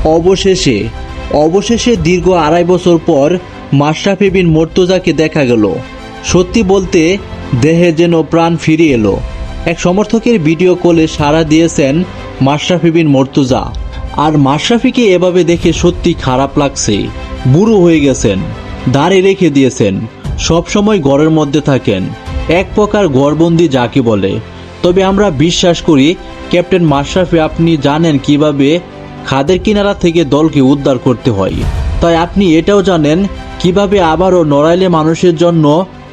অবশেষে অবশেষে দীর্ঘ 2.5 বছর পর মাশরাফি বিন মুর্তজাকে দেখা গেল। সত্যি বলতে দেহে যেন প্রাণ ফিরে এলো। এক সমর্থকের ভিডিও কলে সাড়া দিয়েছেন মাশরাফি বিন মুর্তজা। আর মাশরাফিকে এভাবে দেখে সত্যি খারাপ লাগছে। বুড়ো হয়ে গেছেন, দাড়ি রেখে দিয়েছেন, সবসময় ঘরের মধ্যে থাকেন, এক প্রকার ঘরবন্দি যাকে বলে। তবে আমরা বিশ্বাস করি ক্যাপ্টেন মাশরাফি আপনি জানেন কিভাবে খাদের কিনারা থেকে দলকে উদ্ধার করতে হয়। তাই আপনি এটাও জানেন কিভাবে আবারও নড়াইলে মানুষের জন্য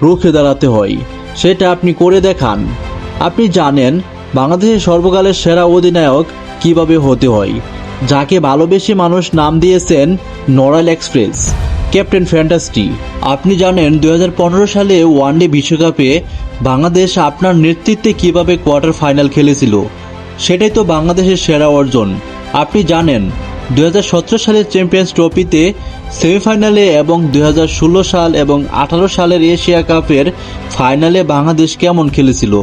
রুখে দাঁড়াতে হয়, সেটা আপনি করে দেখান। আপনি জানেন বাংলাদেশের সর্বকালের সেরা অধিনায়ক কিভাবে হতে হয়, যাকে ভালোবেসে মানুষ নাম দিয়েছেন নড়াইল এক্সপ্রেস, ক্যাপ্টেন ফ্যান্টাস্টি। আপনি জানেন 2015 সালে ওয়ানডে বিশ্বকাপে বাংলাদেশ আপনার নেতৃত্বে কিভাবে কোয়ার্টার ফাইনাল খেলেছিল, সেটাই তো বাংলাদেশের সেরা অর্জন। আপনি জানেন 2017 সালের চ্যাম্পিয়ন্স ট্রফিতে সেমিফাইনালে এবং 2016 সাল এবং 18 সালের এশিয়া কাপের ফাইনালে বাংলাদেশ কেমন খেলেছিল,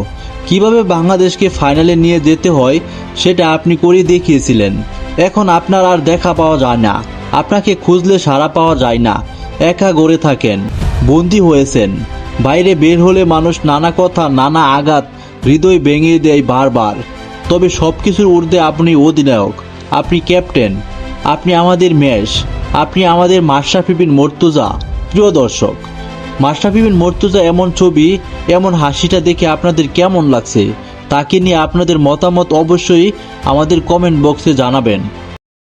কিভাবে বাংলাদেশকে ফাইনালে নিয়ে যেতে হয় সেটা আপনি করে দেখিয়েছিলেন। এখন আপনার আর দেখা পাওয়া যায় না, আপনাকে খুঁজলে সাড়া পাওয়া যায় না। একা গড়ে থাকেন, বন্দী হয়েছেন। বাইরে বের হলে মানুষ নানা কথা, নানা আঘাত হৃদয় ভেঙে দেয় বারবার। তবে সব কিছুর ঊর্ধ্বে আপনি অধিনায়ক, আপনি ক্যাপ্টেন, আপনি আমাদের মেষ, আপনি আমাদের মাশরাফি বিন মুর্তজা। প্রিয় দর্শক, মাশরাফি বিন মুর্তজা এমন ছবি, এমন হাসিটা দেখে আপনাদের কেমন লাগছে, তাকে নিয়ে আপনাদের মতামত অবশ্যই আমাদের কমেন্ট বক্সে জানাবেন।